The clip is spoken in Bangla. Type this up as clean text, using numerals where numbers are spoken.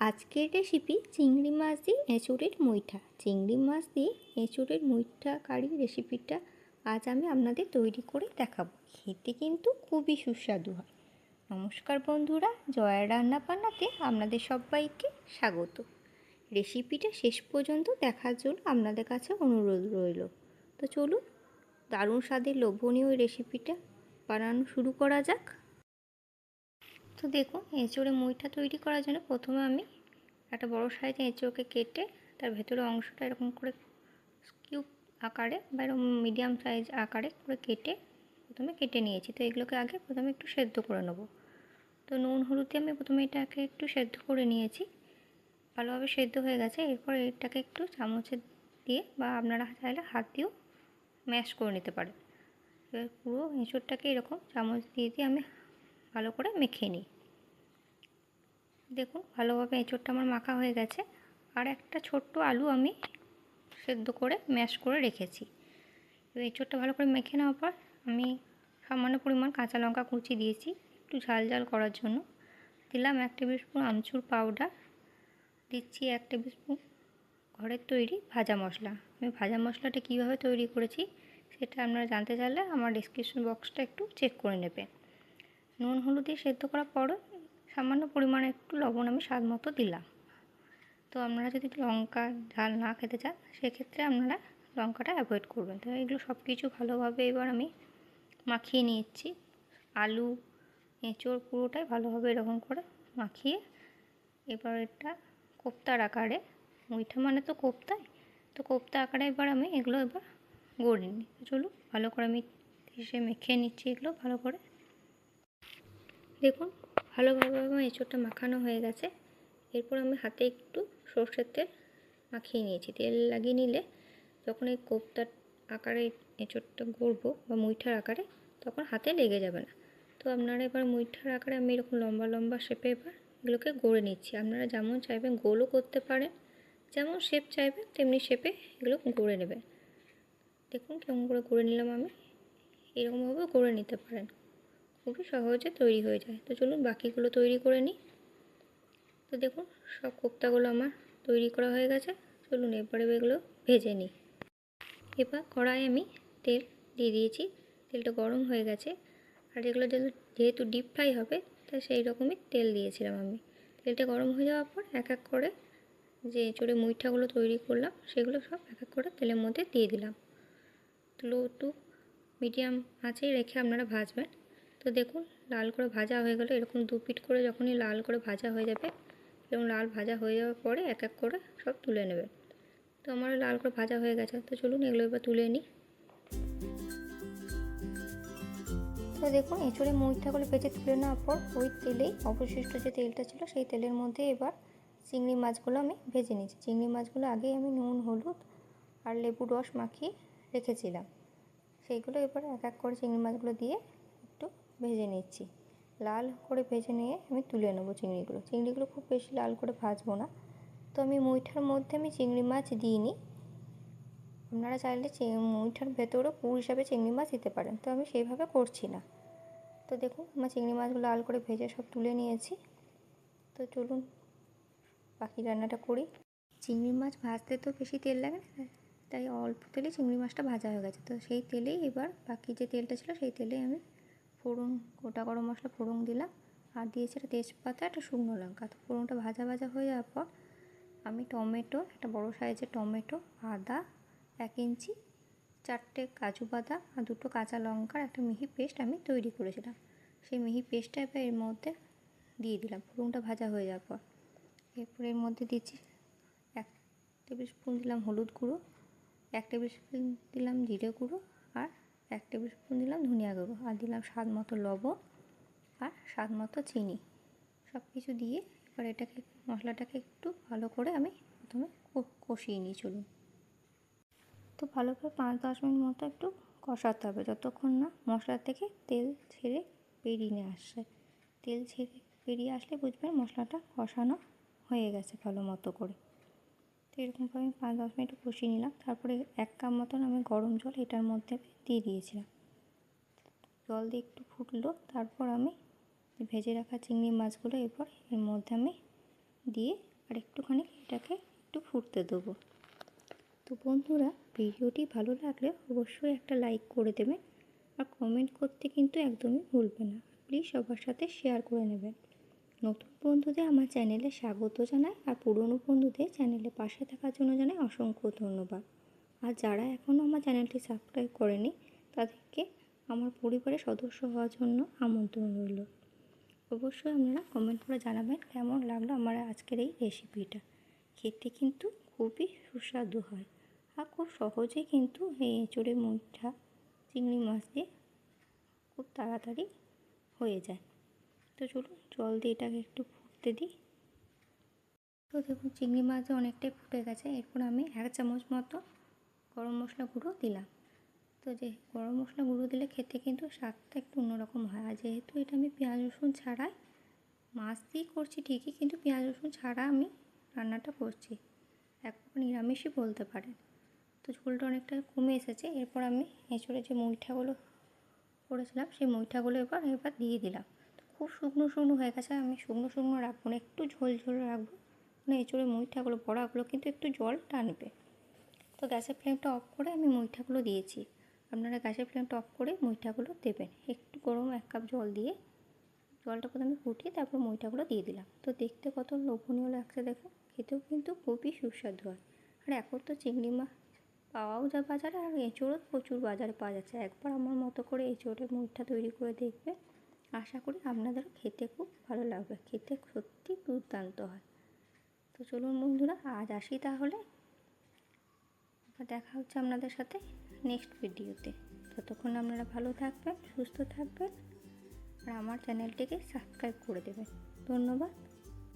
আজকের রেসিপি চিংড়ি মাছ দিয়ে এঁচোড়ের মুইঠা। চিংড়ি মাছ দিয়ে এঁচোড়ের মুইঠা কারি রেসিপিটা আজ আমি আপনাদের তৈরি করে দেখাবো। খেতে কিন্তু খুবই সুস্বাদু হয়। নমস্কার বন্ধুরা, জয়ার রান্না বান্নাতে আপনাদের সবাইকে স্বাগত। রেসিপিটা শেষ পর্যন্ত দেখার জন্য আপনাদের কাছে অনুরোধ রইল। তো চলুন দারুণ স্বাদের লোভনীয় রেসিপিটা বানানো শুরু করা যাক। তো দেখুন, এঁচোড়ে মুইঠা তৈরি করার জন্য প্রথমে আমি একটা বড় সাইজের এঁচোড়কে কেটে তার ভেতরের অংশটা এরকম করে কিউব আকারে বা এরকম মিডিয়াম সাইজ আকারে করে প্রথমে কেটে নিয়েছি। তো এগুলোকে আগে প্রথমে একটু সেদ্ধ করে নেবো। তো নুন হলুদ দিয়ে আমি প্রথমে এটাকে একটু সেদ্ধ করে নিয়েছি, ভালোভাবে সেদ্ধ হয়ে গেছে। এরপর এটাকে একটু চামচে দিয়ে বা আপনারা চাইলে হাত দিয়েও ম্যাশ করে নিতে পারেন। এবার পুরো এঁচোড়টাকে এরকম চামচ দিয়ে আমি ভালো করে মেখে নিই। দেখুন, ভালোভাবে এঁচোড়টা আমার মাখা হয়ে গেছে। আর একটা ছোট্ট আলু আমি সেদ্ধ করে ম্যাশ করে রেখেছি। এবার এঁচোড়টা ভালো করে মেখে নেওয়ার পর আমি সামান্য পরিমাণ কাঁচা লঙ্কা কুচি দিয়েছি একটু ঝাল ঝাল করার জন্য। দিলাম 1 টেবিল স্পুন আমচুর পাউডার, দিচ্ছি 1 টেবিল স্পুন ঘরের তৈরি ভাজা মশলা। আমি ভাজা মশলাটা কীভাবে তৈরি করেছি সেটা আপনারা জানতে চাইলে আমার ডেসক্রিপশন বক্সটা একটু চেক করে নেবেন। নুন হলুদ দিয়ে সেদ্ধ করার পরে সামান্য পরিমাণে একটু লবণ আমি স্বাদ মতো দিলাম। তো আপনারা যদি লঙ্কা ঝাল না খেতে চান সেক্ষেত্রে আপনারা লঙ্কাটা অ্যাভয়েড করবেন। তো এগুলো সব কিছু ভালোভাবে এবার আমি মাখিয়ে নিচ্ছি। আলু এঁচোড় পুরোটাই ভালোভাবে এরকম করে মাখিয়ে এবার এটা কোপ্তার আকারে, মুইঠা মানে তো কোপ্তায়, তো কোপ্তা আকারে এবার আমি এগুলো গড়ে নিই। চলুন ভালো করে আমি মেখে নিচ্ছি এগুলো ভালো করে। দেখুন, ভালোভাবে আমার এঁচোড়টা মাখানো হয়ে গেছে। এরপর আমি হাতে একটু সর্ষের তেল মাখিয়ে নিয়েছি। তেল লাগিয়ে নিলে যখন এই কোপ্তার আকারে এঁচোড়টা গড়বো বা মুইঠার আকারে, তখন হাতে লেগে যাবে না। তো আপনারা এবার মুইঠার আকারে আমি এরকম লম্বা লম্বা শেপে এবার এগুলোকে গড়ে নিচ্ছি। আপনারা যেমন চাইবেন গোলও করতে পারেন, যেমন শেপ চাইবেন তেমনি শেপে এগুলো গড়ে নেবেন। দেখুন কেমন করে গড়ে নিলাম আমি। এরকমভাবে গড়ে নিতে পারেন, খুবই সহজে তৈরি হয়ে যায়। তো চলুন বাকিগুলো তৈরি করে নিই। তো দেখুন সব কোপ্তাগুলো আমার তৈরি করা হয়ে গেছে। চলুন এরপরে এগুলো ভেজে নিই। এবার কড়াইয়ে আমি তেল দিয়ে দিয়েছি, তেলটা গরম হয়ে গেছে। আর এগুলো যেহেতু ডিপ ফ্রাই হবে তাই সেই রকমই তেল দিয়েছিলাম আমি। তেলটা গরম হয়ে যাওয়ার পর এক এক করে যে এঁচোড়ে মুইঠাগুলো তৈরি করলাম সেগুলো সব এক এক করে তেলের মধ্যে দিয়ে দিলাম। তো লো টু মিডিয়াম আঁচেই রেখে আপনারা ভাজবেন। তো দেখুন লাল করে ভাজা হয়ে গেলো। এরকম দু পিঠ করে যখনই লাল করে ভাজা হয়ে যাবে, এবং লাল ভাজা হয়ে যাওয়ার পরে এক এক করে সব তুলে নেবে। তো আমার লাল করে ভাজা হয়ে গেছে। তো চলুন এগুলো এবার তুলে নিই। তো দেখুন এঁচোড়ে মুইঠাগুলো ভেজে তুলে নেওয়ার পর ওই তেলেই অবশিষ্ট যে তেলটা ছিল সেই তেলের মধ্যে এবার চিংড়ি মাছগুলো আমি ভেজে নিচ্ছি। চিংড়ি মাছগুলো আগেই আমি নুন হলুদ আর লেবুর রস মাখিয়ে রেখেছিলাম। সেইগুলো এবার এক এক করে চিংড়ি মাছগুলো দিয়ে একটু ভেজে নিচ্ছি। লাল করে ভেজে নিয়ে আমি তুলে নেবো চিংড়িগুলো। চিংড়িগুলো খুব বেশি লাল করে ভাজবো না। তো আমি মুইঠার মধ্যে আমি চিংড়ি মাছ দিইনি, আপনারা চাইলে মুইঠার ভেতরেও পুর হিসাবে চিংড়ি মাছ দিতে পারেন। তো আমি সেইভাবে করছি না। তো দেখুন আমার চিংড়ি মাছগুলো লাল করে ভেজে সব তুলে নিয়েছি। তো চলুন বাকি রান্নাটা করি। চিংড়ি মাছ ভাজতে তো বেশি তেল লাগে না, তাই অল্প তেলে চিংড়ি মাছটা ভাজা হয়ে গেছে। তো সেই তেলেই এবার বাকি যে তেলটা ছিল সেই তেলেই আমি ফোড়ন, গোটা গরম মশলা ফোড়ন দিলাম, আর দিয়েছি একটা তেজপাতা, একটা শুকনো লঙ্কা। তো ফোড়নটা ভাজা ভাজা হয়ে যাওয়ার পর আমি টমেটো, একটা বড় সাইজের টমেটো, আদা 1 ইঞ্চি, 4টে কাজু বাদাম আর 2টো কাঁচা লঙ্কার একটা মিহি পেস্ট আমি তৈরি করেছিলাম। সেই মিহি পেস্টটা এবার এর মধ্যে দিয়ে দিলাম ফোড়নটা ভাজা হয়ে যাওয়ার পর। এরপর এর মধ্যে দিচ্ছি 1 টেবিল স্পুন দিলাম হলুদ গুঁড়ো, 1 টেবিল স্পুন দিলাম জিরে গুঁড়ো, আর 1 টেবিল স্পুন দিলাম ধনিয়া গুঁড়ো, আর দিলাম স্বাদ মতো লবণ আর স্বাদ মতো চিনি। সব কিছু দিয়ে এবার এটাকে মশলাটাকে একটু ভালো করে আমি প্রথমে কষিয়ে নিই। চলুন, তো ভালো করে 5-10 মিনিট মতো একটু কষাতে হবে, যতক্ষণ না মশলা থেকে তেল ছেড়ে বেরিয়ে আসছে। তেল ছেড়ে বেরিয়ে আসলে বুঝবেন মশলাটা কষানো হয়ে গেছে ভালো মতো করে। তো এরকমভাবে আমি 5-10 মিনিট কষিয়ে নিলাম। তারপরে 1 কাপ মতন আমি গরম জল এটার মধ্যে দিয়ে দিয়েছিলাম। জল দিয়ে একটু ফুটলো, তারপর আমি ভেজে রাখা চিংড়ি মাছগুলো এরপর এর মধ্যে আমি দিয়ে আর একটুখানি এটাকে একটু ফুটতে দেবো। তো বন্ধুরা, ভিডিওটি ভালো লাগলে অবশ্যই একটা লাইক করে দেবেন আর কমেন্ট করতে কিন্তু একদমই ভুলবেন না। প্লিজ সবার সাথে শেয়ার করে নেবেন। নতুন বন্ধুদের আমার চ্যানেলে স্বাগত জানাই আর পুরনো বন্ধুদের চ্যানেলে পাশে থাকার জন্য জানাই অসংখ্য ধন্যবাদ। আর যারা এখনও আমার চ্যানেলটি সাবস্ক্রাইব করেনি তাদেরকে আমার পরিবারের সদস্য হওয়ার জন্য আমন্ত্রণ রইল। অবশ্যই আপনারা কমেন্ট করে জানাবেন কেমন লাগলো আমার আজকের এই রেসিপিটা। খেতে কিন্তু খুবই সুস্বাদু হয় আর খুব সহজেই কিন্তু এই এঁচোড়ে মুইঠা চিংড়ি মাছ দিয়ে খুব তাড়াতাড়ি হয়ে যায়। তো চলুন জল দিয়ে এটাকে একটু ফুটতে দিই। তো দেখুন চিংড়ি মাছ অনেকটাই ফুটে গেছে। এরপর আমি 1 চামচ মতো গরম মশলা গুঁড়ো দিলাম। তো যে গরম মশলা গুঁড়ো দিলে খেতে কিন্তু স্বাদটা একটু অন্যরকম হয়। আর যেহেতু এটা আমি পেঁয়াজ রসুন ছাড়াই মাছ দিয়েই করছি ঠিকই, কিন্তু পেঁয়াজ রসুন ছাড়া আমি রান্নাটা করছি, এক প্রকার নিরামিষই বলতে পারেন। তো ঝোলটা অনেকটা কমে এসেছে। এরপর আমি এঁচোড়ে যে মুইঠাগুলো করেছিলাম সেই মুইঠাগুলো এবার দিয়ে দিলাম। তো খুব শুকনো শুকনো হয়ে গেছে, আমি শুকনো শুকনো রাখবো না, একটু ঝোল ঝোল রাখবো। মানে এঁচোড়ে মুইঠাগুলো বড়াগুলো কিন্তু একটু জল টানবে। তো গ্যাসের ফ্লেমটা অফ করে আমি মুইঠাগুলো দিয়েছি। আপনারা গ্যাসের ফ্লেমটা অফ করে মুইঠাগুলো দেবেন। একটু গরম 1 কাপ জল দিয়ে জলটা প্রথমে ফুটিয়ে তারপর মুইঠাগুলো দিয়ে দিলাম। তো দেখতে কত লোভনীয় লাগছে দেখুন, খেতেও কিন্তু খুবই সুস্বাদু হয়। আর এখন তো চিংড়ি মাছ পাওয়াও যায় বাজারে, আর এঁচোড়ও প্রচুর বাজারে পাওয়া যাচ্ছে। একবার আমার মতো করে এঁচোড়ে মুইঠা তৈরি করে দেখবে, আশা করি আপনাদেরও খেতে খুব ভালো লাগবে। খেতে সত্যি দুর্দান্ত হয়। তো চলুন বন্ধুরা, আজ আসি তাহলে। আবার দেখা হচ্ছে আপনাদের সাথে নেক্সট ভিডিওতে। ততক্ষণ আপনারা ভালো থাকবেন, সুস্থ থাকবেন আর আমার চ্যানেলটিকে সাবস্ক্রাইব করে দেবেন। ধন্যবাদ।